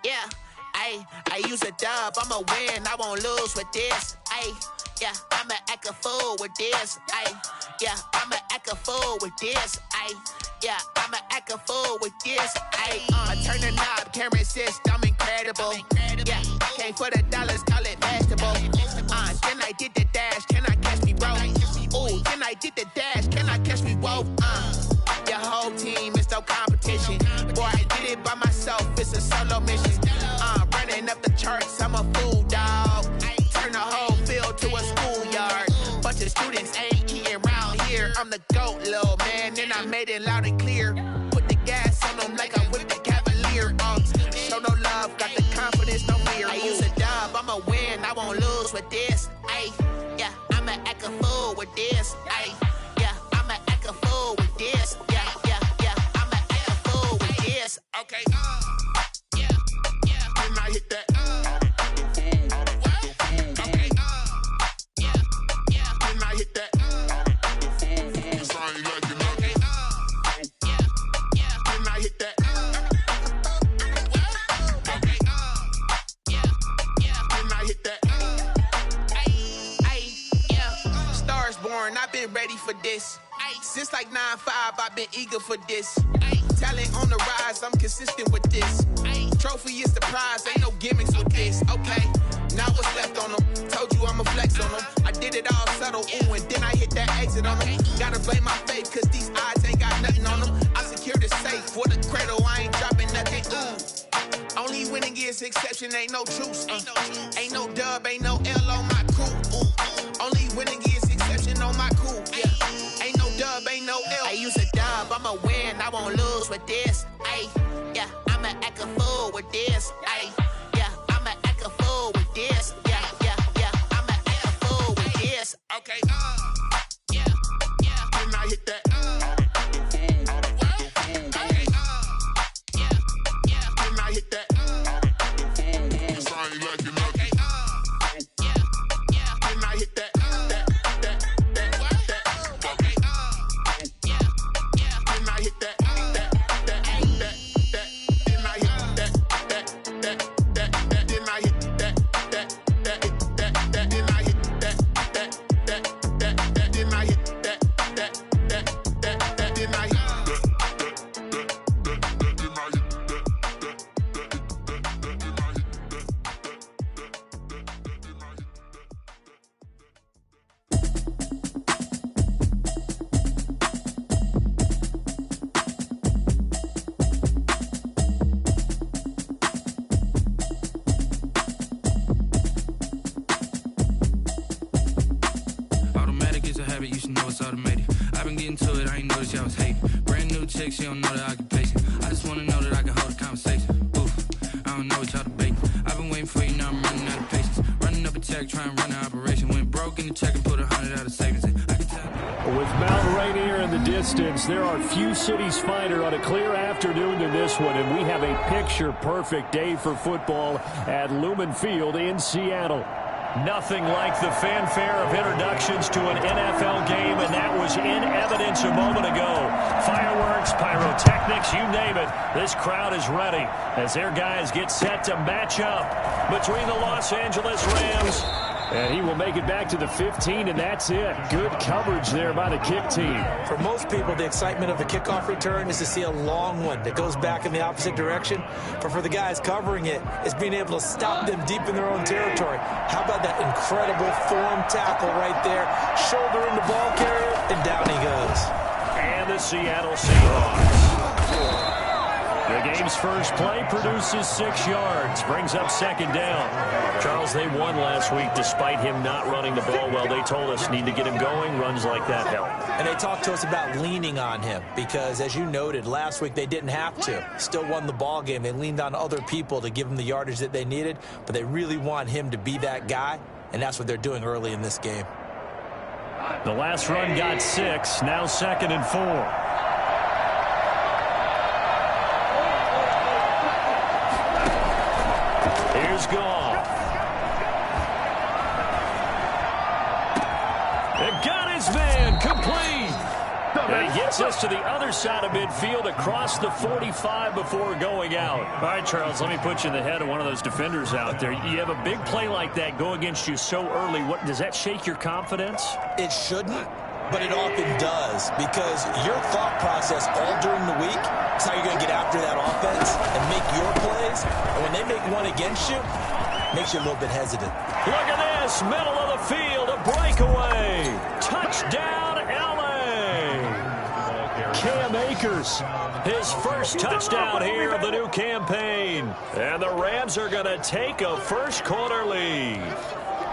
Yeah, I use a dub, I'ma win, I won't lose with this. Yeah, I'ma act a fool with this. Yeah, I'ma act a fool with this. Yeah, I'ma act a fool with this. I turn the knob, camera assist, I'm incredible. Yeah, came for the dollars, call it vegetable. Then I did the dash, can I catch me, bro? Ooh, then I did the dash, can I catch me, whoa? Your whole team is no competition. Boy, I did it by myself, it's a solo mission. Running up the charts, I'm a fool, dog. Turn the whole field to a schoolyard. Bunch of students ain't eating around here. I'm the GOAT, little man, and I made it loud and clear. Put the gas on them like I whipped the Cavalier. Show no love, got the confidence, no fear. I use a dub, I'ma win, I won't lose with this. Yeah, I'ma act a fool with this. Yeah, I'ma act a fool with this. Yeah, I'ma act a fool with this. Okay, yeah, can I hit that? Okay, yeah, can I hit that? Cause I ain't like it. Okay, yeah, can I hit that? Okay, yeah, can I hit that? Yeah, stars born, I've been ready for this. Since like 9-5, I've been eager for this. Talent on the rise, I'm consistent with this. Trophy is the prize, ain't no gimmicks with this. Okay, now what's left on them? Told you I'ma flex on them. I did it all subtle, ooh, and then I hit that exit on them. Gotta blame my faith, cause these odds ain't got nothing on them. I secured the safe for the cradle, I ain't dropping nothing, ooh. Only winning is exception, ain't no truce. Ain't no dub, ain't no L on my crew, ooh. Only winning is exception on my crew, yeah. Ain't no dub, ain't no L. I use a dub, I'ma win, I won't lose with this. Yeah, I'ma act a fool with this. Yeah, I'ma act a fool with this. Yeah, I'ma act a fool with this. Okay, yeah, can I hit that? Okay, yeah, can I hit that? Cause I ain't like it. Okay, yeah, can I hit that? She don't know that occupation. I just wanna know that I can hold a conversation. Oof, I don't know what y'all debating. I've been waiting for you, now I'm running out of patience. Running up a check, trying to run an operation. Went broke in the check and put 100 out of savings. I can tell. With Mount Rainier in the distance, there are few cities finer on a clear afternoon than this one, and we have a picture-perfect day for football at Lumen Field in Seattle. Nothing like the fanfare of introductions to an NFL game, and that was in evidence a moment ago. Fireworks, pyrotechnics, you name it. This crowd is ready as their guys get set to match up between the Los Angeles Rams. And he will make it back to the 15, and that's it. Good coverage there by the kick team. For most people, the excitement of the kickoff return is to see a long one that goes back in the opposite direction. But for the guys covering it, it's being able to stop them deep in their own territory. How about that incredible form tackle right there? Shoulder in the ball carrier, and down he goes. And the Seattle Seahawks. The game's first play produces 6 yards, brings up second down. Charles, they won last week despite him not running the ball well. They told us need to get him going. Runs like that help. And they talked to us about leaning on him because, as you noted, last week they didn't have to. Still won the ball game. They leaned on other people to give them the yardage that they needed, but they really want him to be that guy, and that's what they're doing early in this game. The last run got 6, now 2nd and 4. Here's Goff. It got his man complete. And he gets us to the other side of midfield across the 45 before going out. All right, Charles, let me put you in the head of one of those defenders out there. You have a big play like that go against you so early. What does that shake your confidence? It shouldn't, but it often does, because your thought process all during the week is how you're going to get after that offense and make your plays. And when they make one against you, it makes you a little bit hesitant. Look at this, middle of the field, a breakaway. Touchdown, L.A. Cam Akers, his first touchdown here of the new campaign. And the Rams are going to take a first quarter lead.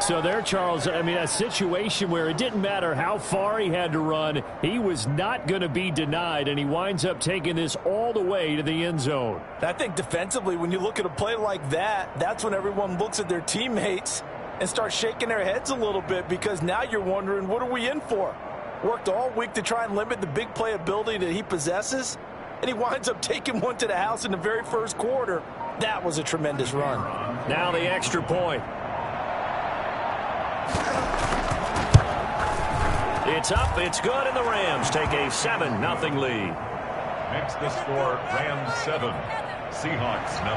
So there, Charles, I mean, a situation where it didn't matter how far he had to run, he was not going to be denied, and he winds up taking this all the way to the end zone. I think defensively, when you look at a play like that, that's when everyone looks at their teammates and starts shaking their heads a little bit, because now you're wondering, what are we in for? Worked all week to try and limit the big playability that he possesses, and he winds up taking one to the house in the very first quarter. That was a tremendous run. Now the extra point. It's up, it's good, and the Rams take a 7-0 lead. Next, the score, Rams 7, Seahawks 0.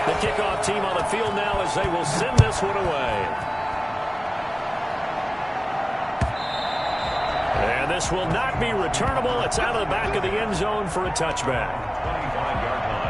The kickoff team on the field now as they will send this one away. And this will not be returnable. It's out of the back of the end zone for a touchback. 25-yard line.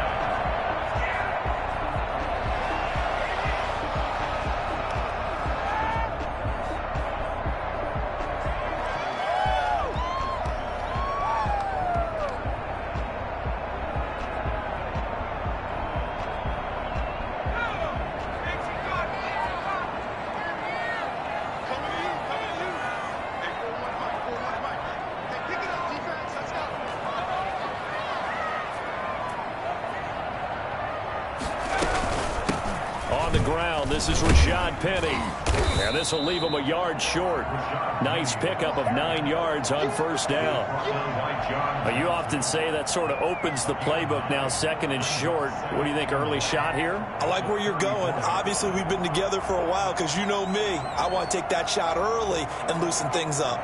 On the ground, this is Rashad Penny. And this will leave him a yard short. Nice pickup of 9 yards on first down. You often say that sort of opens the playbook now, second and short. What do you think, early shot here? I like where you're going. Obviously, we've been together for a while, because you know me. I want to take that shot early and loosen things up.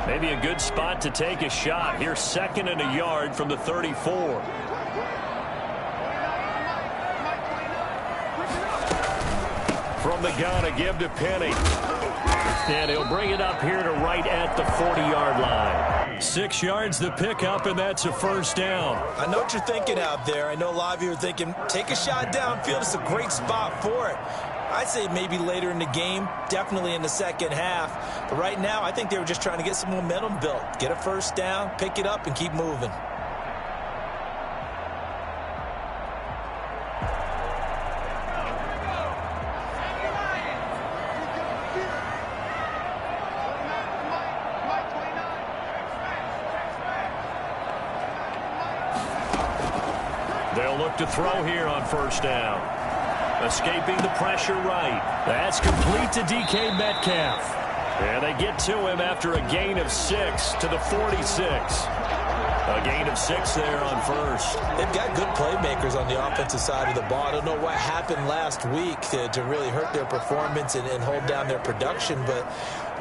Maybe a good spot to take a shot. Here's second and a yard from the 34. From the gun, a give to Penny. And he'll bring it up here to right at the 40-yard line. 6 yards the pickup, and that's a first down. I know what you're thinking out there. I know a lot of you are thinking, take a shot downfield. It's a great spot for it. I'd say maybe later in the game, definitely in the second half. But right now, I think they were just trying to get some momentum built. Get a first down, pick it up, and keep moving. They'll look to throw here on first down. Escaping the pressure right. That's complete to DK Metcalf. And they get to him after a gain of 6 to the 46. A gain of 6 there on first. They've got good playmakers on the offensive side of the ball. I don't know what happened last week to really hurt their performance and hold down their production, but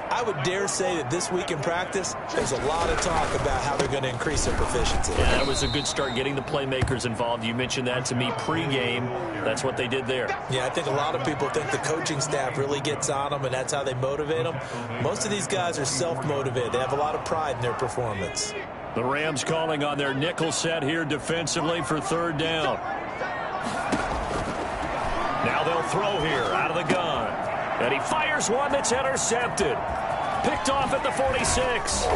I would dare say that this week in practice, there's a lot of talk about how they're going to increase their proficiency. Yeah, that was a good start getting the playmakers involved. You mentioned that to me pregame. That's what they did there. Yeah, I think a lot of people think the coaching staff really gets on them, and that's how they motivate them. Most of these guys are self-motivated. They have a lot of pride in their performance. The Rams calling on their nickel set here defensively for third down. Now they'll throw here out of the gun. And he fires one that's intercepted. Picked off at the 46.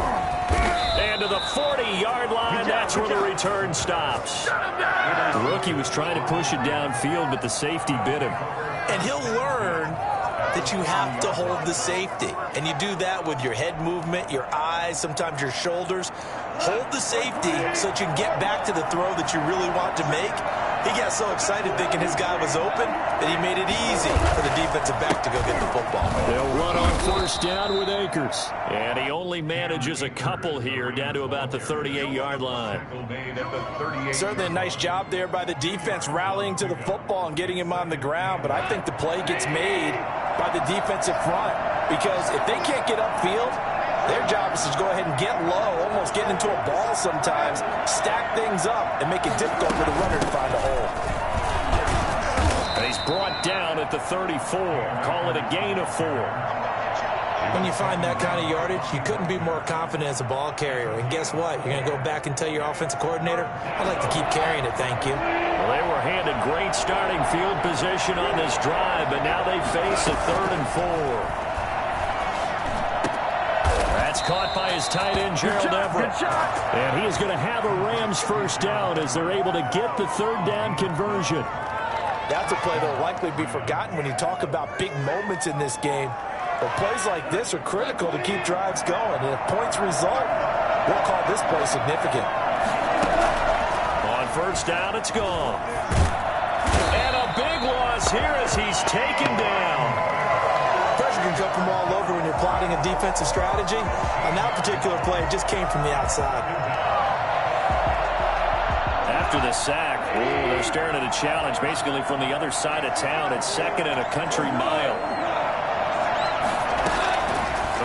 And to the 40-yard line, that's where the return stops. The rookie was trying to push it downfield, but the safety bit him. And he'll learn that you have to hold the safety. And you do that with your head movement, your eyes, sometimes your shoulders. Hold the safety so that you can get back to the throw that you really want to make. He got so excited thinking his guy was open that he made it easy for the defensive back to go get the football. They'll run on first down with Akers. And he only manages a couple here down to about the 38-yard line. Certainly a nice job there by the defense rallying to the football and getting him on the ground. But I think the play gets made by the defensive front, because if they can't get upfield, their job is to go ahead and get low, almost get into a ball sometimes, stack things up, and make it difficult for the runner to find a hole. And he's brought down at the 34. Call it a gain of 4. When you find that kind of yardage, you couldn't be more confident as a ball carrier. And guess what? You're going to go back and tell your offensive coordinator, I'd like to keep carrying it, thank you. Well, they were handed great starting field position on this drive, but now they face a 3rd and 4. That's caught by his tight end, Gerald Everett. And he is going to have a Rams first down as they're able to get the 3rd down conversion. That's a play that will likely be forgotten when you talk about big moments in this game. But plays like this are critical to keep drives going. And if points result, we'll call this play significant. On first down, it's gone. And a big loss here as he's taken down. Pressure can come from all over when you're plotting a defensive strategy. On that particular play, it just came from the outside. After the sack, they're staring at a challenge basically from the other side of town. It's 2nd and a country mile.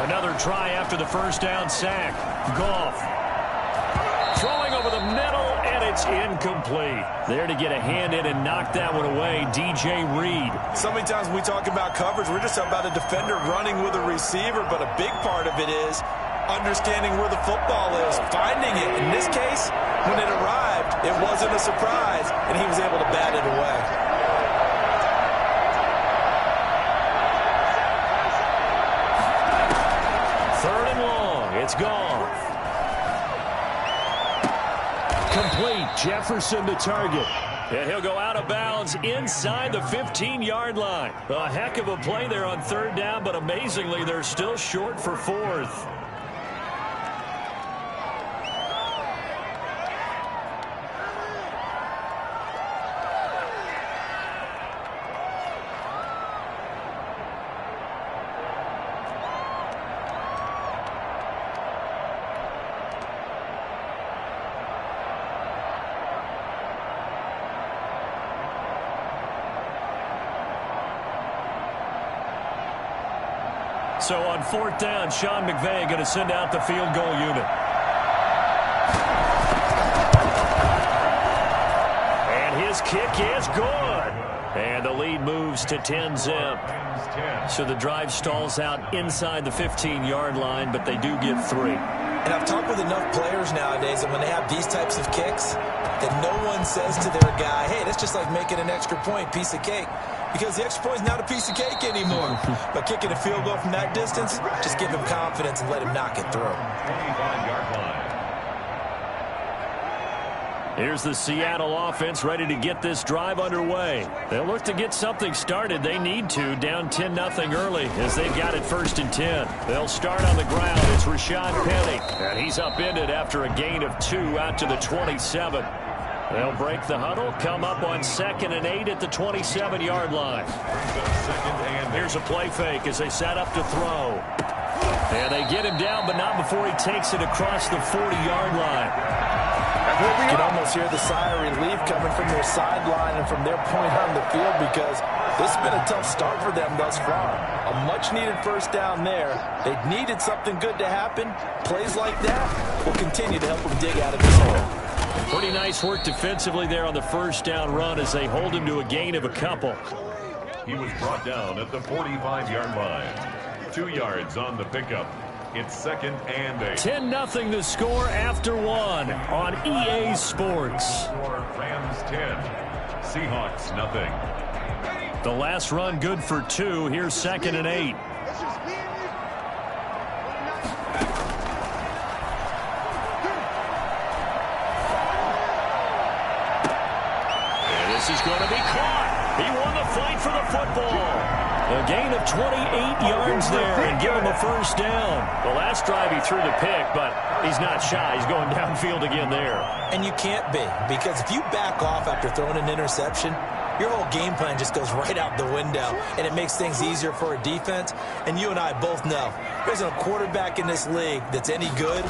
Another try after the first down sack. Goff throwing over the middle, and it's incomplete. There to get a hand in and knock that one away, DJ Reed. So many times when we talk about coverage, we're just about a defender running with a receiver, but a big part of it is understanding where the football is, finding it. In this case, when it arrived, it wasn't a surprise, and he was able to bat it away. It's gone. Complete. Jefferson the target. And he'll go out of bounds inside the 15-yard line. A heck of a play there on 3rd down, but amazingly, they're still short for 4th. So on 4th down, Sean McVay going to send out the field goal unit. And his kick is good. And the lead moves to 10-zip. So the drive stalls out inside the 15-yard line, but they do get 3. And I've talked with enough players nowadays that when they have these types of kicks, that no one says to their guy, hey, that's just like making an extra point, piece of cake. Because the extra point is not a piece of cake anymore. But kicking a field goal from that distance, just give him confidence and let him knock it through. 25-yard line. Here's the Seattle offense ready to get this drive underway. They'll look to get something started. They need to, down 10-0 early as they've got it 1st and 10. They'll start on the ground. It's Rashad Penny, and he's upended after a gain of 2 out to the 27. They'll break the huddle, come up on 2nd and 8 at the 27-yard line. Here's a play fake as they set up to throw. And they get him down, but not before he takes it across the 40-yard line. You can almost hear the sigh of relief coming from their sideline and from their point on the field, because this has been a tough start for them thus far. A much-needed first down there. They needed something good to happen. Plays like that will continue to help them dig out of this hole. Pretty nice work defensively there on the first down run as they hold him to a gain of a couple. He was brought down at the 45-yard line. 2 yards on the pickup. It's 2nd and 8. 10-0 the score after 1 on EA Sports. Rams 10, Seahawks nothing. The last run good for 2. Here's 2nd and 8. And this is going to be caught. He won the fight for the football. A gain of 28 yards there and give him a first down. The last drive he threw the pick, but he's not shy. He's going downfield again there. And you can't be, because if you back off after throwing an interception, your whole game plan just goes right out the window, and it makes things easier for a defense. And you and I both know there's a quarterback in this league that's any good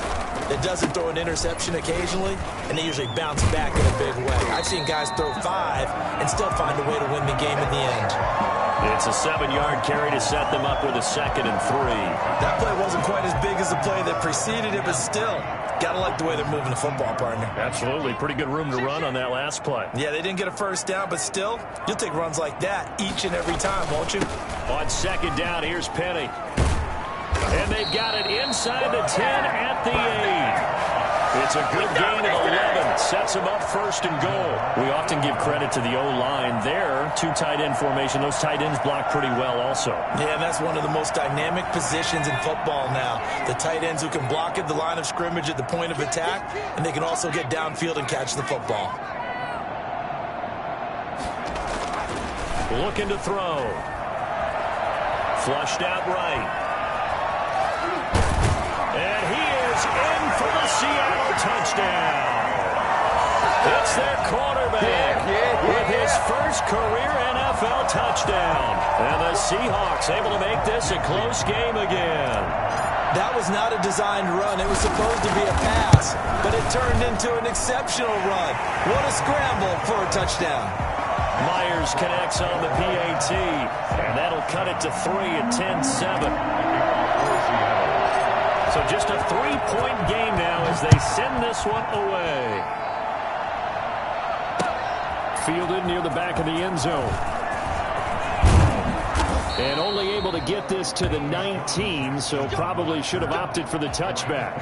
that doesn't throw an interception occasionally, and they usually bounce back in a big way. I've seen guys throw 5 and still find a way to win the game in the end. It's a 7-yard carry to set them up with a 2nd and 3. That play wasn't quite as big as the play that preceded it, but still, gotta like the way they're moving the football, partner. Absolutely. Pretty good room to run on that last play. Yeah, they didn't get a first down, but still, you'll take runs like that each and every time, won't you? On 2nd down, here's Penny. And they've got it inside the 10 at the 8. It's a good gain of 11. Sets them up 1st and goal. We often give credit to the O-line there. 2 tight end formation. Those tight ends block pretty well also. Yeah, that's one of the most dynamic positions in football now. The tight ends who can block at the line of scrimmage at the point of attack, and they can also get downfield and catch the football. Looking to throw. Flushed out right. And he is in for the Seattle touchdown. It's their quarterback with his first career NFL touchdown. And the Seahawks able to make this a close game again. That was not a designed run. It was supposed to be a pass, but it turned into an exceptional run. What a scramble for a touchdown. Myers connects on the PAT, and that'll cut it to 3 at 10-7. So just a 3-point game now as they send this one away. Fielded near the back of the end zone. And only able to get this to the 19, so probably should have opted for the touchback.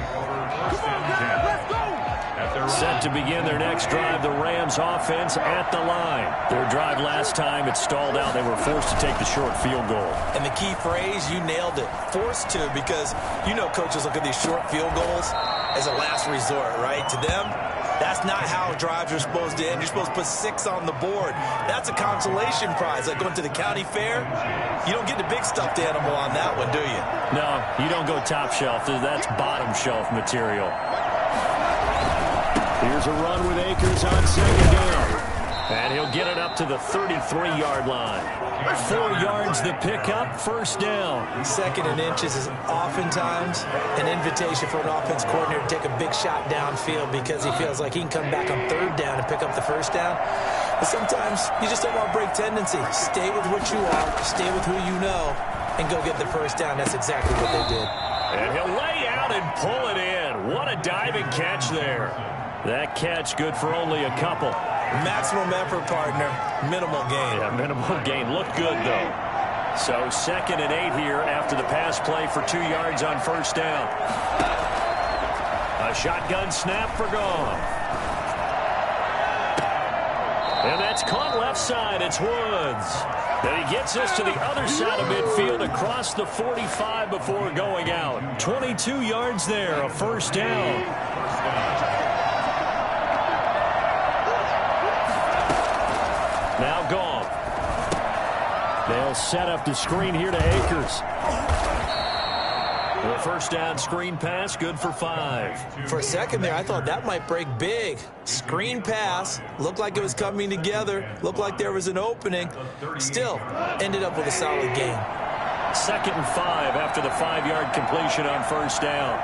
Set to begin their next drive, the Rams offense at the line. Their drive last time, it stalled out. They were forced to take the short field goal. And the key phrase, you nailed it, forced to, because you know coaches look at these short field goals as a last resort, right? To them, that's not how drives are supposed to end. You're supposed to put 6 on the board. That's a consolation prize, like going to the county fair. You don't get the big stuffed animal on that one, do you? No, you don't go top shelf. That's bottom shelf material. Here's a run with Akers on 2nd down. And he'll get it up to the 33-yard line. 4 yards the pickup, first down. 2nd and inches is oftentimes an invitation for an offense coordinator to take a big shot downfield because he feels like he can come back on 3rd down and pick up the first down. But sometimes you just don't want to break tendency. Stay with what you are, stay with who you know, and go get the first down. That's exactly what they did. And he'll lay out and pull it in. What a diving catch there. That catch good for only a couple. Maximum effort, partner. Minimal gain. Yeah, minimal gain. Looked good, though. So 2nd and 8 here after the pass play for 2 yards on first down. A shotgun snap for Goff. And that's caught left side. It's Woods. And he gets us to the other side of midfield across the 45 before going out. 22 yards there, a first down. Now Goff. They'll set up the screen here to Akers. The first down screen pass, good for 5. For a second there, I thought that might break big. Screen pass, looked like it was coming together, looked like there was an opening. Still, ended up with a solid gain. 2nd and 5 after the 5-yard completion on first down.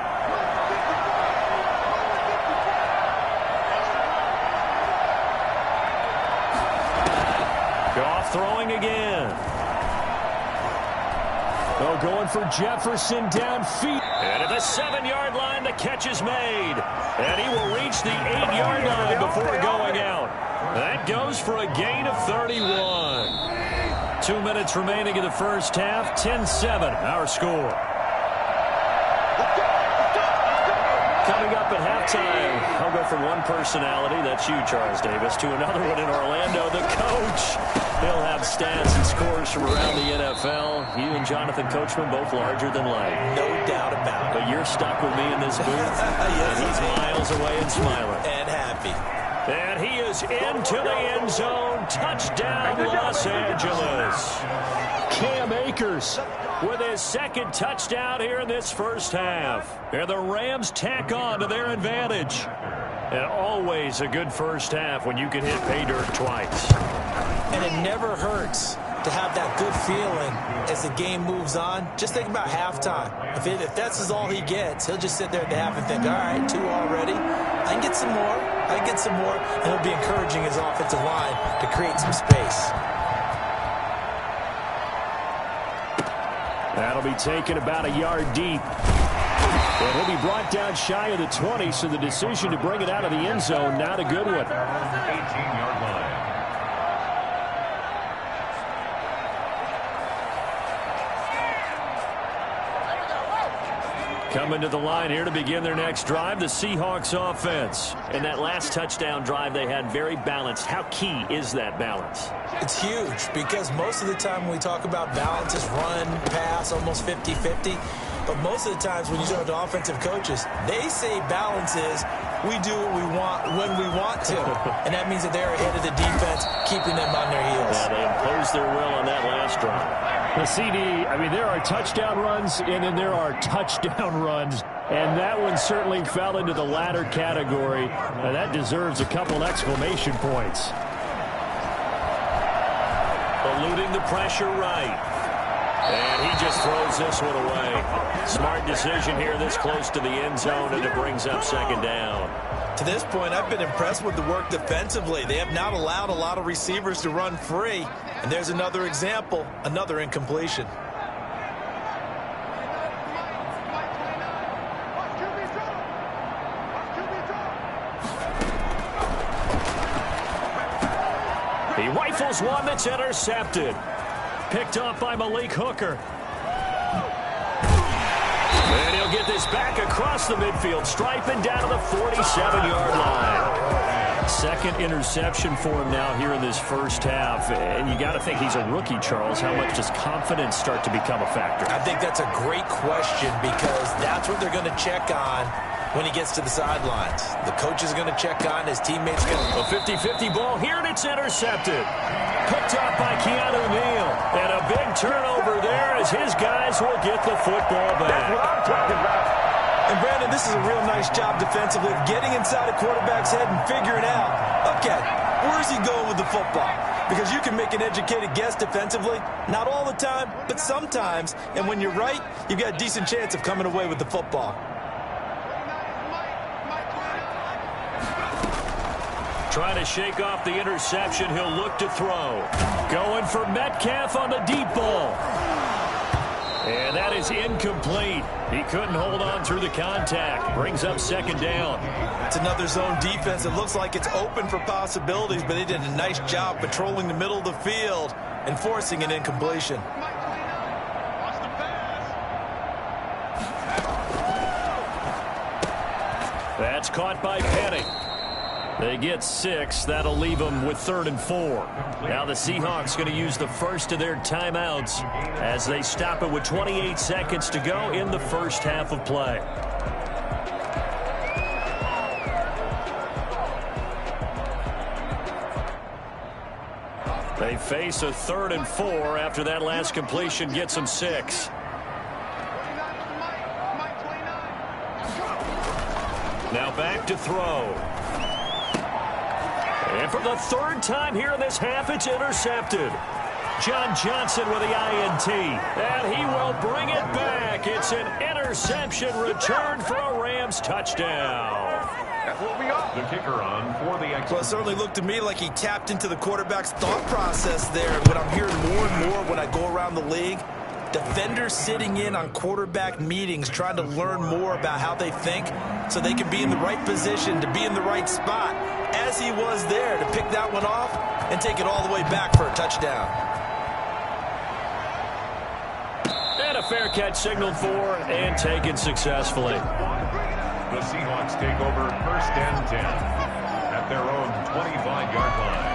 Goff throwing again. Oh, going for Jefferson downfield. And at the 7-yard line, the catch is made. And he will reach the 8-yard line before going out. That goes for a gain of 31. 2 minutes remaining in the first half. 10-7, our score. Coming up at halftime, I'll go from one personality, that's you, Charles Davis, to another one in Orlando, the coach. He'll have stats and scores from around the NFL. You and Jonathan Coachman both larger than life. No doubt about it. But you're stuck with me in this booth, yes, and he's miles away and smiling. And happy. And he is into the end zone. Touchdown, Los Angeles. Cam Akers with his second touchdown here in this first half. And the Rams tack on to their advantage. And always a good first half when you can hit pay dirt twice. And it never hurts to have that good feeling as the game moves on. Just think about halftime. If that's all he gets, he'll just sit there at the half and think, all right, 2 already. I can get some more. I can get some more. And he'll be encouraging his offensive line to create some space. That'll be taken about a yard deep. And he'll be brought down shy of the 20, so the decision to bring it out of the end zone, not a good one. 18-yard line. Coming to the line here to begin their next drive, the Seahawks offense. And that last touchdown drive they had very balanced. How key is that balance? It's huge because most of the time when we talk about balance, it's run, pass, almost 50-50. But most of the times when you talk to offensive coaches, they say balance is we do what we want when we want to. And that means that they're ahead of the defense, keeping them on their heels. Yeah, they imposed their will on that last drive. The CD, I mean, there are touchdown runs, and then there are touchdown runs. And that one certainly fell into the latter category. And that deserves a couple exclamation points. Eluding the pressure right. And he just throws this one away. Smart decision here this close to the end zone, and it brings up second down. To this point, I've been impressed with the work defensively. They have not allowed a lot of receivers to run free. And there's another example, another incompletion. He rifles one that's intercepted. Picked off by Malik Hooker. And he'll get this back across the midfield, striping down to the 47-yard line. Second interception for him now here in this first half. And you got to think he's a rookie, Charles. How much does confidence start to become a factor? I think that's a great question because that's what they're going to check on when he gets to the sidelines. The coach is going to check on, his teammates going to... A 50-50 ball here, and it's intercepted. Picked off by Keanu Neal. And a big turnover there as his guys will get the football back. That's what I'm talking about. And, Brandon, this is a real nice job defensively of getting inside a quarterback's head and figuring out, okay, where's he going with the football? Because you can make an educated guess defensively, not all the time, but sometimes. And when you're right, you've got a decent chance of coming away with the football. Trying to shake off the interception. He'll look to throw. Going for Metcalf on the deep ball. And that is incomplete. He couldn't hold on through the contact. Brings up second down. It's another zone defense. It looks like it's open for possibilities, but they did a nice job patrolling the middle of the field and forcing an incompletion. That's caught by Penny. They get 6. That'll leave them with 3rd and 4. Now the Seahawks going to use the first of their timeouts as they stop it with 28 seconds to go in the first half of play. They face a 3rd and 4 after that last completion gets them 6. Now back to throw. And for the 3rd time here in this half, it's intercepted. John Johnson with the INT. And he will bring it back. It's an interception return for a Rams touchdown. That's what we got. The kicker on for the extra. Well, it certainly looked to me like he tapped into the quarterback's thought process there. What I'm hearing more and more when I go around the league, defenders sitting in on quarterback meetings trying to learn more about how they think so they can be in the right position to be in the right spot, as he was there to pick that one off and take it all the way back for a touchdown. And a fair catch signaled for and taken successfully. The Seahawks take over 1st and 10 at their own 25-yard line.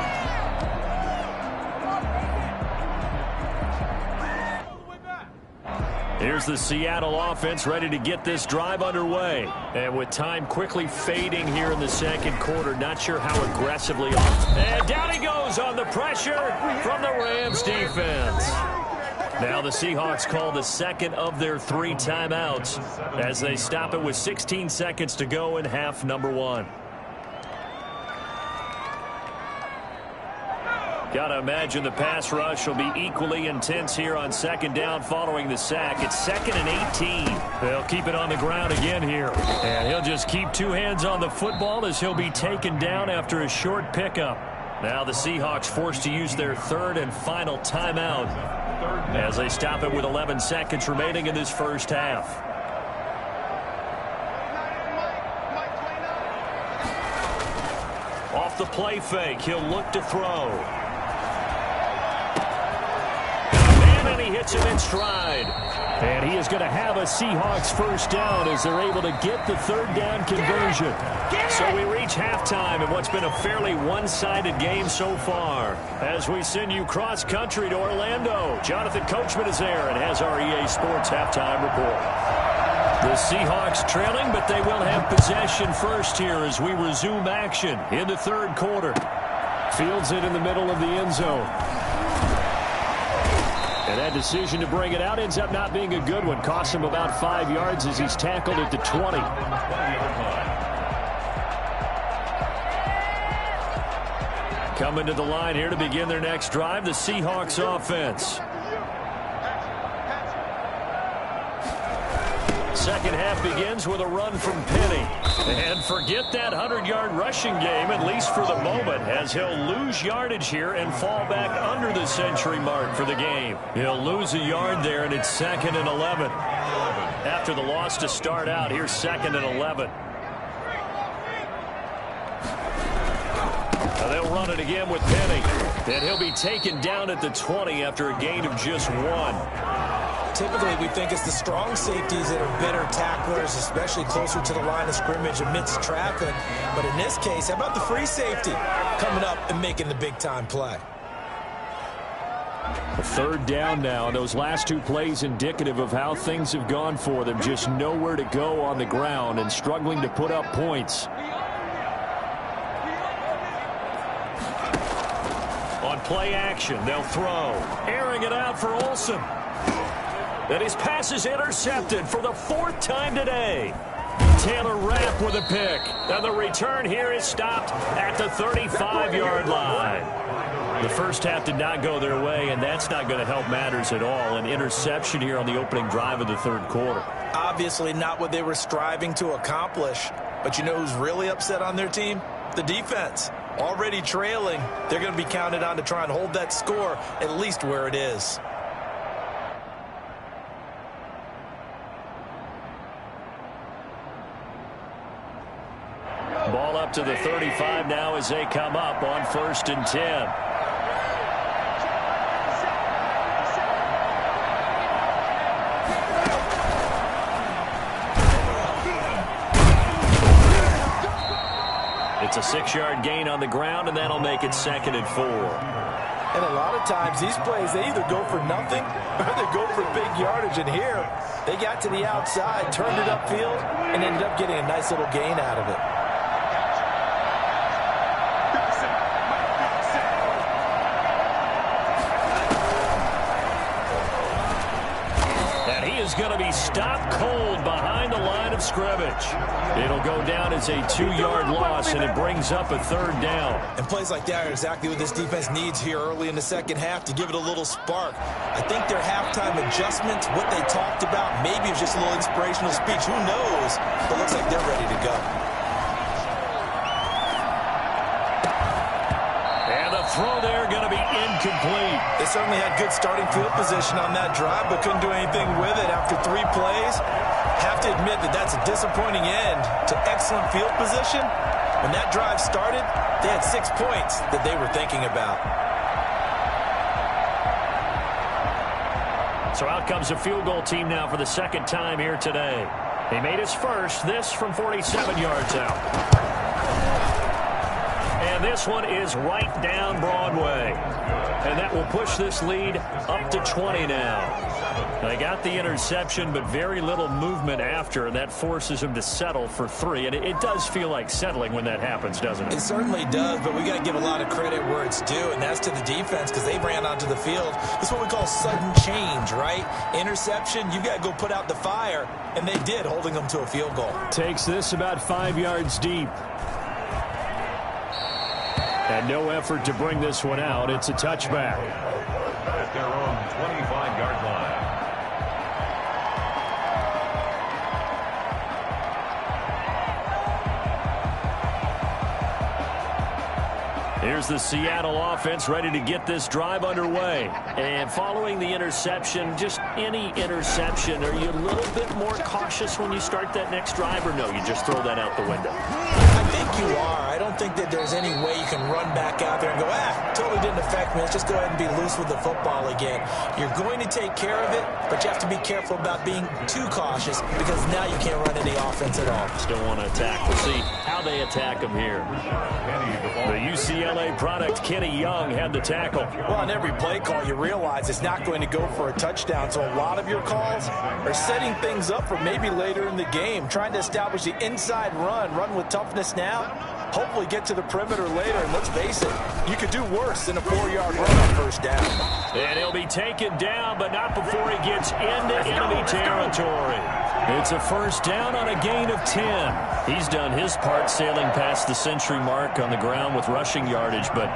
Here's the Seattle offense ready to get this drive underway. And with time quickly fading here in the second quarter, not sure how aggressively. And down he goes on the pressure from the Rams defense. Now the Seahawks call the second of their 3 timeouts as they stop it with 16 seconds to go in half number 1. Gotta imagine the pass rush will be equally intense here on second down following the sack. It's 2nd and 18. They'll keep it on the ground again here. And he'll just keep 2 hands on the football as he'll be taken down after a short pickup. Now the Seahawks forced to use their 3rd and final timeout as they stop it with 11 seconds remaining in this first half. Off the play fake, he'll look to throw. And he hits him in stride. And he is going to have a Seahawks first down as they're able to get the 3rd down conversion. So we reach halftime in what's been a fairly one-sided game so far. As we send you cross-country to Orlando, Jonathan Coachman is there and has our EA Sports halftime report. The Seahawks trailing, but they will have possession first here as we resume action in the 3rd quarter. Fields it in the middle of the end zone. And that decision to bring it out ends up not being a good one. Costs him about 5 yards as he's tackled at the 20. Coming to the line here to begin their next drive, the Seahawks offense. Second half begins with a run from Penny. And forget that 100-yard rushing game, at least for the moment, as he'll lose yardage here and fall back under the century mark for the game. He'll lose a yard there, and it's 2nd and 11. After the loss to start out, here's 2nd and 11. Now they'll run it again with Penny. And he'll be taken down at the 20 after a gain of just 1. Typically, we think it's the strong safeties that are better tacklers, especially closer to the line of scrimmage amidst traffic. But in this case, how about the free safety coming up and making the big-time play? A 3rd down now. Those last 2 plays indicative of how things have gone for them. Just nowhere to go on the ground and struggling to put up points. On play action, they'll throw. Airing it out for Olsen. And his pass is intercepted for the 4th time today. Taylor Rapp with a pick. And the return here is stopped at the 35-yard line. The first half did not go their way, and that's not going to help matters at all. An interception here on the opening drive of the 3rd quarter. Obviously not what they were striving to accomplish. But you know who's really upset on their team? The defense. Already trailing. They're going to be counted on to try and hold that score at least where it is. Ball up to the 35 now as they come up on 1st and 10. It's a 6-yard gain on the ground, and that'll make it 2nd and 4. And a lot of times these plays, they either go for nothing or they go for big yardage. And here, they got to the outside, turned it upfield, and ended up getting a nice little gain out of it. Is going to be stopped cold behind the line of scrimmage. It'll go down as a 2-yard loss, and it brings up a 3rd down. And plays like that are exactly what this defense needs here early in the second half to give it a little spark. I think their halftime adjustments, what they talked about, maybe it was just a little inspirational speech. Who knows? But it looks like they're ready to go. Throw there going to be incomplete. They certainly had good starting field position on that drive, but couldn't do anything with it after 3 plays. Have to admit that that's a disappointing end to excellent field position. When that drive started, they had 6 points that they were thinking about. So out comes a field goal team now for the 2nd time here today. He made his first, this from 47 yards out. And this one is right down Broadway. And that will push this lead up to 20 now. They got the interception, but very little movement after, and that forces him to settle for 3. And it does feel like settling when that happens, doesn't it? It certainly does, but we got to give a lot of credit where it's due, and that's to the defense because they ran onto the field. That's what we call sudden change, right? Interception, you got to go put out the fire, and they did, holding them to a field goal. Takes this about 5 yards deep. And no effort to bring this one out. It's a touchback. At their own 25-yard line. Here's the Seattle offense ready to get this drive underway. And following the interception, just any interception, are you a little bit more cautious when you start that next drive, or no, you just throw that out the window? I think you are. I don't think that there's any way you can run back out there and go, totally didn't affect me. Let's just go ahead and be loose with the football again. You're going to take care of it, but you have to be careful about being too cautious because now you can't run any offense at all. Still want to attack. We'll see how they attack him here. The UCLA product, Kenny Young, had the tackle. Well, on every play call, you realize it's not going to go for a touchdown, so a lot of your calls are setting things up for maybe later in the game, trying to establish the inside run with toughness now, hopefully get to the perimeter later, and let's face it, you could do worse than a 4-yard run on first down. And he'll be taken down, but not before he gets into enemy territory. It's a first down on a gain of 10. He's done his part sailing past the century mark on the ground with rushing yardage, but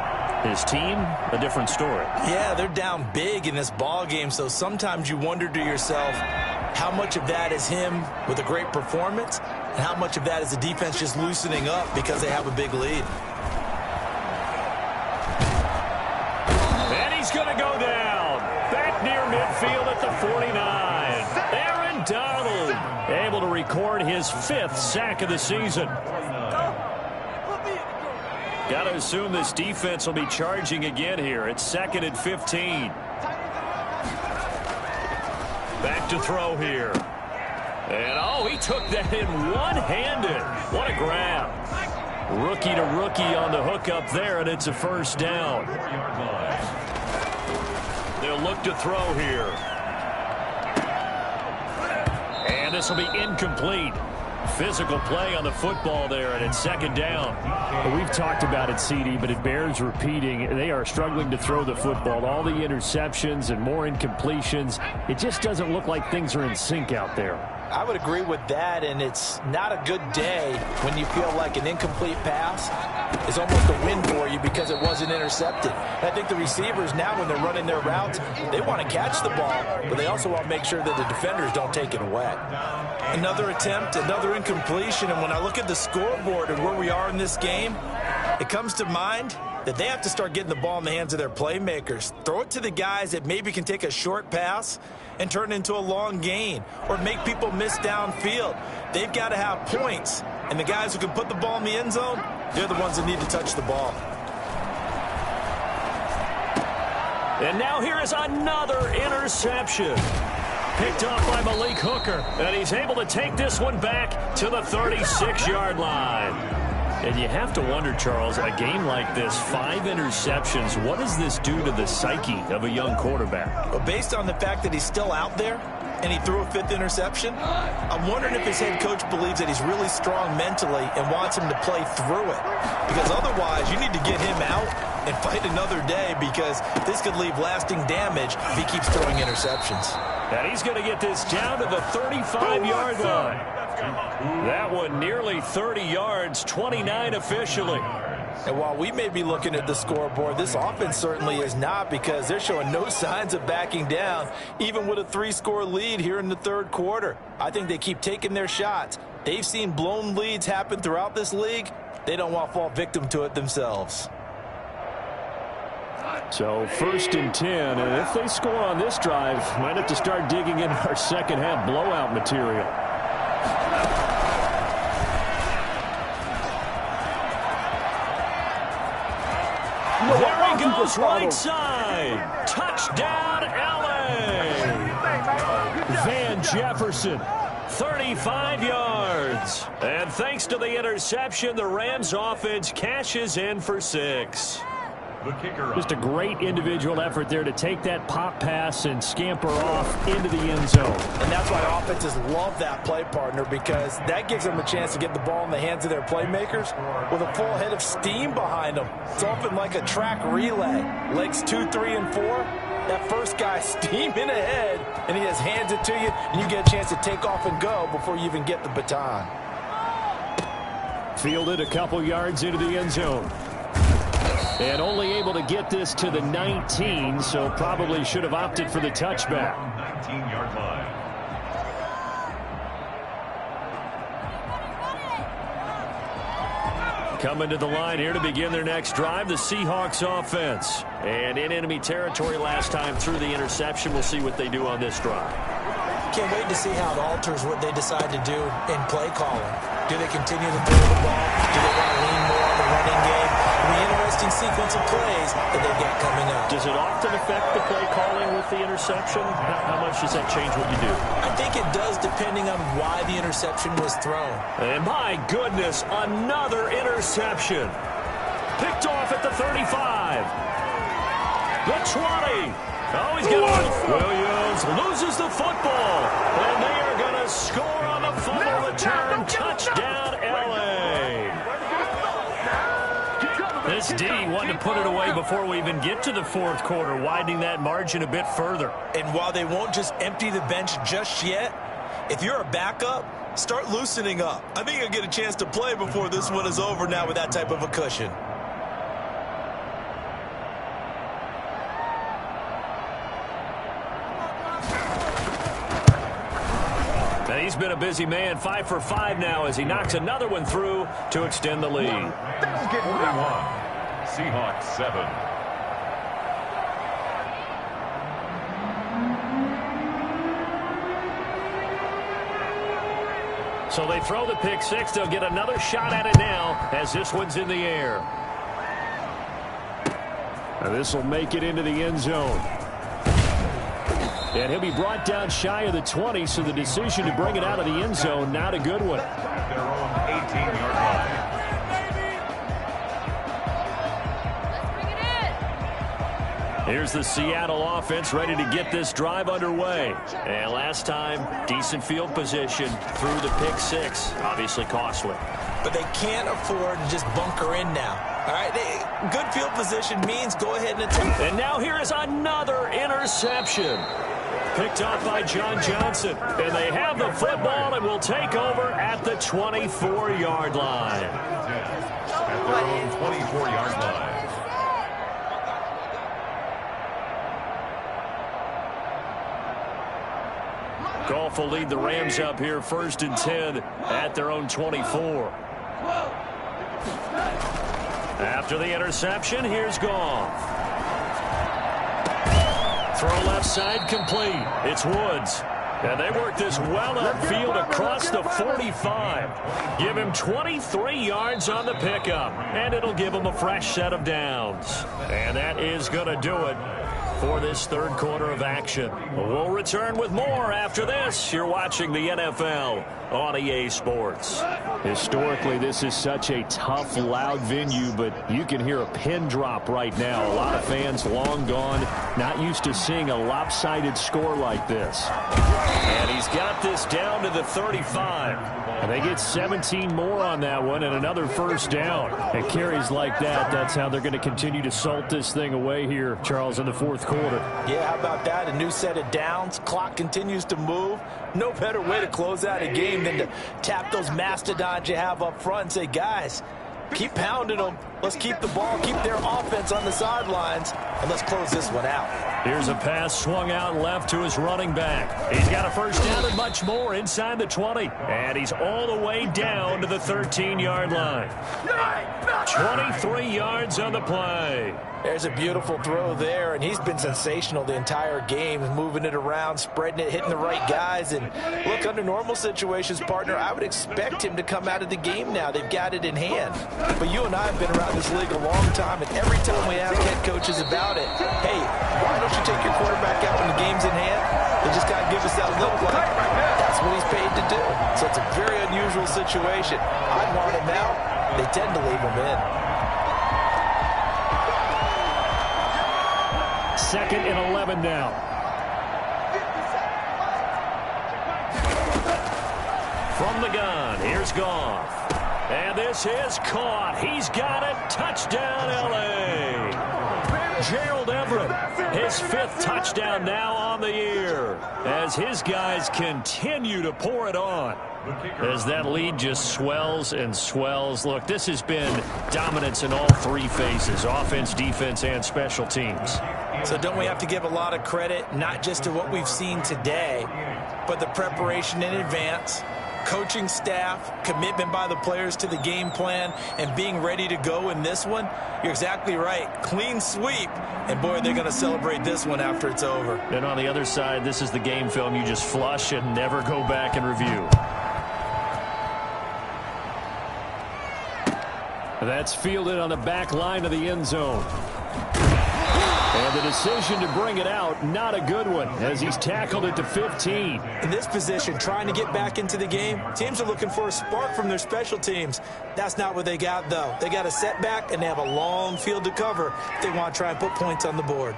his team, a different story. Yeah, they're down big in this ball game, so sometimes you wonder to yourself how much of that is him with a great performance and how much of that is the defense just loosening up because they have a big lead. And he's going to go down. Back near midfield at the 49. Aaron Donald able to record his 5th sack of the season. Got to assume this defense will be charging again here. It's 2nd and 15. Back to throw here. And, he took that in one-handed. What a grab. Rookie to rookie on the hook up there, and it's a first down. They'll look to throw here. And this will be incomplete. Physical play on the football there, and it's 2nd down. We've talked about it, CD, but it bears repeating. They are struggling to throw the football. All the interceptions and more incompletions. It just doesn't look like things are in sync out there. I would agree with that, and it's not a good day when you feel like an incomplete pass is almost a win for you because it wasn't intercepted. And I think the receivers now, when they're running their routes, they want to catch the ball, but they also want to make sure that the defenders don't take it away. Another attempt, another incompletion, and when I look at the scoreboard and where we are in this game, it comes to mind that they have to start getting the ball in the hands of their playmakers. Throw it to the guys that maybe can take a short pass and turn it into a long gain or make people miss downfield. They've got to have points, and the guys who can put the ball in the end zone, they're the ones that need to touch the ball. And now here is another interception. Picked off by Malik Hooker, and he's able to take this one back to the 36-yard line. And you have to wonder, Charles, a game like this, 5 interceptions, what does this do to the psyche of a young quarterback? Well, based on the fact that he's still out there and he threw a 5th interception, I'm wondering if his head coach believes that he's really strong mentally and wants him to play through it. Because otherwise, you need to get him out and fight another day because this could leave lasting damage if he keeps throwing interceptions. And he's going to get this down to the 35-yard line. That one nearly 30 yards, 29 officially. And while we may be looking at the scoreboard, this offense certainly is not because they're showing no signs of backing down, even with a 3-score lead here in the 3rd quarter. I think they keep taking their shots. They've seen blown leads happen throughout this league. They don't want to fall victim to it themselves. So 1st and 10, and if they score on this drive, might have to start digging in our second-half blowout material. There he goes, right side. Touchdown, LA. Van Jefferson, 35 yards. And thanks to the interception, the Rams offense cashes in for 6. The kicker. Just a great individual effort there to take that pop pass and scamper off into the end zone. And that's why offenses love that play, partner, because that gives them a chance to get the ball in the hands of their playmakers with a full head of steam behind them. It's often like a track relay. Legs 2, 3, and 4. That first guy steaming ahead, and he just hands it to you, and you get a chance to take off and go before you even get the baton. Fielded a couple yards into the end zone. And only able to get this to the 19, so probably should have opted for the touchback. 19-yard line. Coming to the line here to begin their next drive, the Seahawks offense. And in enemy territory last time through the interception. We'll see what they do on this drive. Can't wait to see how it alters what they decide to do in play calling. Do they continue to throw the ball? Do they want to lean more on the running game? The interesting sequence of plays that they get coming up. Does it often affect the play calling with the interception? How much does that change what you do? I think it does, depending on why the interception was thrown. And my goodness, another interception. Picked off at the 35. The 20. Oh, he's got it. Williams loses the football. And they are going to score on the fumble return. Touchdown, L.A. This D wanted to put it away before we even get to the fourth quarter, widening that margin a bit further. And while they won't just empty the bench just yet, if you're a backup, start loosening up. I think you'll get a chance to play before this one is over now with that type of a cushion. He's been a busy man, 5 for 5 now as he knocks another one through to extend the lead. 41. Seahawks 7. So they throw the pick six. They'll get another shot at it now as this one's in the air. And this will make it into the end zone. And he'll be brought down shy of the 20, so the decision to bring it out of the end zone, not a good one. Their own 18-yard line. Here's the Seattle offense ready to get this drive underway. And last time, decent field position through the pick six. Obviously costly. But they can't afford to just bunker in now. All right, good field position means go ahead and attempt. And now here is another interception. Picked off by John Johnson. And they have the football and will take over at the 24-yard line. At their own 24-yard line. Goff will lead the Rams up here 1st and 10 at their own 24. After the interception, here's Goff. Throw left side complete. It's Woods. And they work this well upfield across the 45. Give him 23 yards on the pickup. And it'll give him a fresh set of downs. And that is going to do it for this third quarter of action. We'll return with more after this. You're watching the NFL on EA Sports. Historically, this is such a tough, loud venue, but you can hear a pin drop right now. A lot of fans long gone, not used to seeing a lopsided score like this. And he's got this down to the 35. And they get 17 more on that one and another first down. And carries like that, that's how they're going to continue to salt this thing away here, Charles, in the fourth quarter. Yeah, how about that? A new set of downs. Clock continues to move. No better way to close out a game than to tap those mastodons you have up front and say, guys, keep pounding them. Let's keep the ball, keep their offense on the sidelines, and let's close this one out. Here's a pass swung out left to his running back. He's got a first down and much more inside the 20. And he's all the way down to the 13-yard line. 23 yards on the play. There's a beautiful throw there, and he's been sensational the entire game, moving it around, spreading it, hitting the right guys. And look, under normal situations, partner, I would expect him to come out of the game now. They've got it in hand. But you and I have been around this league a long time, and every time we ask head coaches about it, hey, why don't you take your quarterback out when the game's in hand? They just got to give us that look like that's what he's paid to do. So it's a very unusual situation. I'd want him out. They tend to leave him in. 2nd and 11 now. From the gun, here's Goff. And this is caught. He's got it. Touchdown, L.A. Gerald Everett, his 5th touchdown now on the year, as his guys continue to pour it on. As that lead just swells and swells. Look, this has been dominance in all 3 phases, offense, defense, and special teams. So don't we have to give a lot of credit, not just to what we've seen today, but the preparation in advance, coaching staff, commitment by the players to the game plan, and being ready to go in this one? You're exactly right. Clean sweep. And, boy, they're going to celebrate this one after it's over. And on the other side, this is the game film you just flush and never go back and review. That's fielded on the back line of the end zone. And the decision to bring it out, not a good one, as he's tackled it to 15. In this position, trying to get back into the game, teams are looking for a spark from their special teams. That's not what they got, though. They got a setback, and they have a long field to cover if they want to try and put points on the board.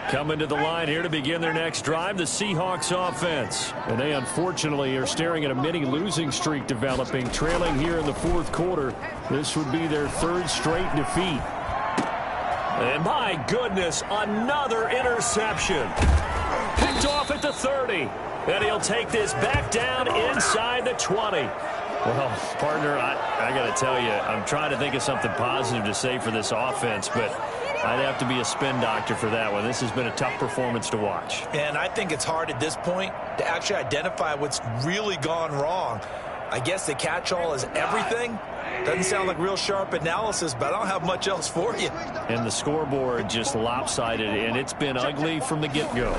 Coming to the line here to begin their next drive, the Seahawks offense. And they unfortunately are staring at a mini losing streak developing, trailing here in the 4th quarter. This would be their 3rd straight defeat. And my goodness, another interception. Picked off at the 30. And he'll take this back down inside the 20. Well, partner, I got to tell you, I'm trying to think of something positive to say for this offense, but I'd have to be a spin doctor for that one. This has been a tough performance to watch. And I think it's hard at this point to actually identify what's really gone wrong. I guess the catch-all is everything. Doesn't sound like real sharp analysis, but I don't have much else for you. And the scoreboard just lopsided, and it's been ugly from the get-go.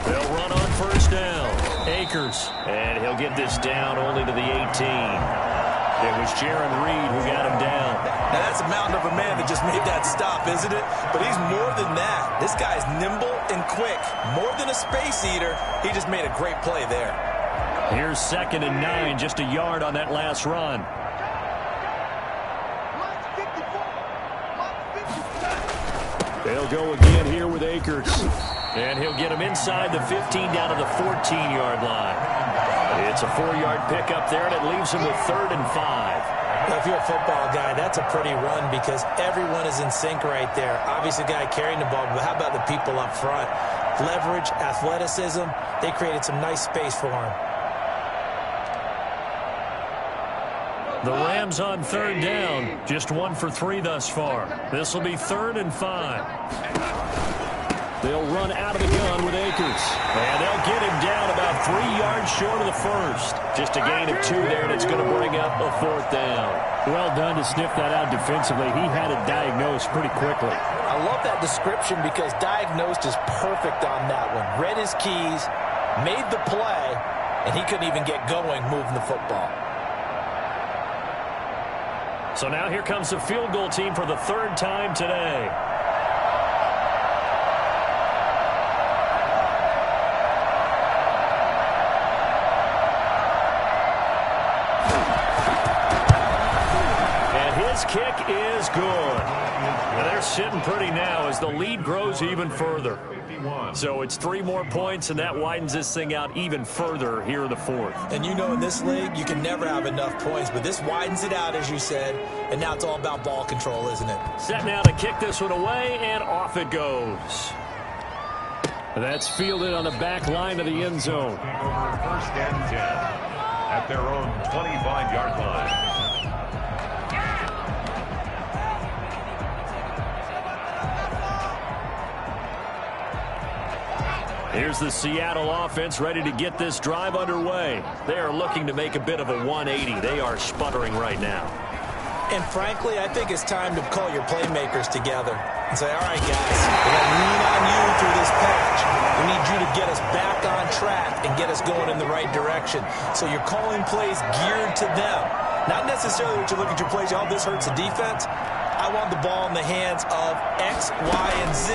They'll run on 1st down. Akers, and he'll get this down only to the 18. It was Jaron Reed who got him down. Now, that's a mountain of a man that just made that stop, isn't it? But he's more than that. This guy's nimble and quick. More than a space eater. He just made a great play there. Here's 2nd and 9, just a yard on that last run. They'll go again here with Akers. And he'll get him inside the 15 down to the 14-yard line. It's a 4-yard pickup there, and it leaves him with 3rd and 5. Well, if you're a football guy, that's a pretty run because everyone is in sync right there. Obviously, the guy carrying the ball, but how about the people up front? Leverage, athleticism, they created some nice space for him. The Rams on 3rd down, just 1 for 3 thus far. This will be 3rd and 5. They'll run out of the gun with Akers. And they'll get him down about 3 yards short of the 1st. Just a gain of 2 there, and it's going to bring up a 4th down. Well done to sniff that out defensively. He had it diagnosed pretty quickly. I love that description because diagnosed is perfect on that one. Read his keys, made the play, and he couldn't even get going moving the football. So now here comes the field goal team for the 3rd time today. Kick is good. And they're sitting pretty now as the lead grows even further. So it's 3 more points, and that widens this thing out even further here in the 4th. And you know in this league, you can never have enough points, but this widens it out, as you said, and now it's all about ball control, isn't it? Set now to kick this one away, and off it goes. That's fielded on the back line of the end zone. 1st and 10 at their own 25-yard line. Here's the Seattle offense ready to get this drive underway. They are looking to make a bit of a 180. They are sputtering right now. And frankly, I think it's time to call your playmakers together and say, all right, guys, we're going to lean on you through this patch. We need you to get us back on track and get us going in the right direction. So you're calling plays geared to them. Not necessarily what you look at your plays, oh, this hurts the defense. I want the ball in the hands of X, Y, and Z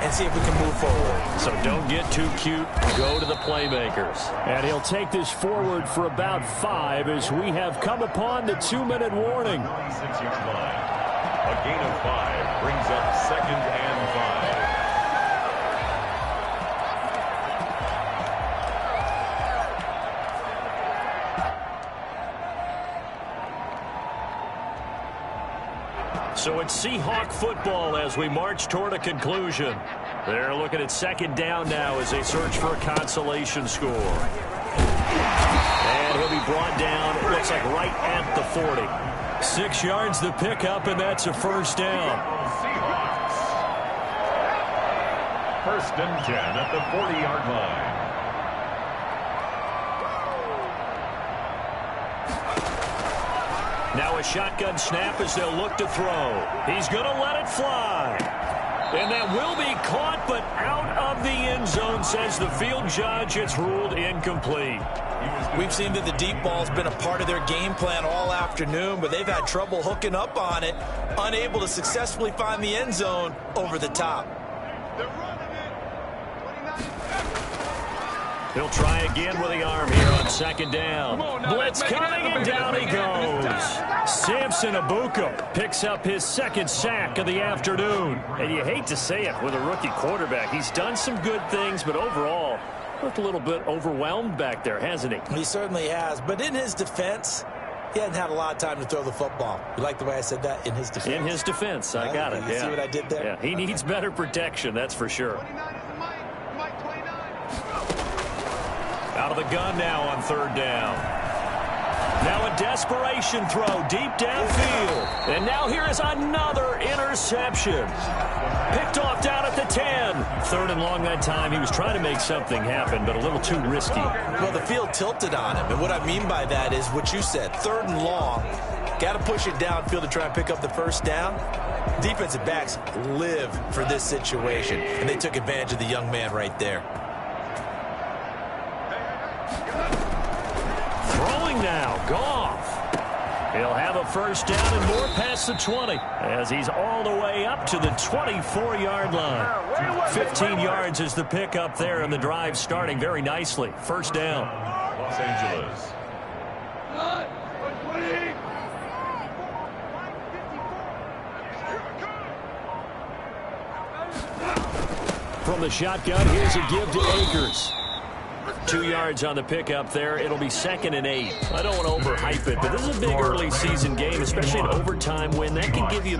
and see if we can move forward. So don't get too cute. Go to the playmakers. And he'll take this forward for about 5 as we have come upon the 2-minute warning. 96-yard line. A gain of 5 brings up 2nd and 5. So it's Seahawk football as we march toward a conclusion. They're looking at 2nd down now as they search for a consolation score. And he'll be brought down, it looks like right at the 40. 6 yards the pickup, and that's a 1st down. Seahawks. 1st and 10 at the 40-yard line. Now a shotgun snap as they'll look to throw. He's going to let it fly. And that will be caught, but out of the end zone, says the field judge. It's ruled incomplete. We've seen that the deep ball's been a part of their game plan all afternoon, but they've had trouble hooking up on it, unable to successfully find the end zone over the top. He'll try again with the arm here on 2nd down. Blitz coming, and down he goes. Samson Abuka picks up his 2nd sack of the afternoon. And you hate to say it with a rookie quarterback. He's done some good things, but overall, looked a little bit overwhelmed back there, hasn't he? He certainly has. But in his defense, he hadn't had a lot of time to throw the football. You like the way I said that? In his defense? In his defense. I got it. You see what I did there? Yeah, he needs better protection, that's for sure. Out of the gun now on 3rd down. Now a desperation throw deep downfield. And now here is another interception. Picked off down at the 10. 3rd and long that time. He was trying to make something happen, but a little too risky. Well, the field tilted on him. And what I mean by that is what you said. 3rd and long. Got to push it downfield to try and pick up the 1st down. Defensive backs live for this situation. And they took advantage of the young man right there. Throwing now, Goff. He'll have a 1st down and more past the 20 as he's all the way up to the 24-yard line. 15 yards is the pickup there, and the drive starting very nicely. 1st down. Los Angeles. From the shotgun, here's a give to Akers. 2 yards on the pickup there. It'll be 2nd and 8. I don't want to overhype it, but this is a big early season game, especially an overtime win. That can give you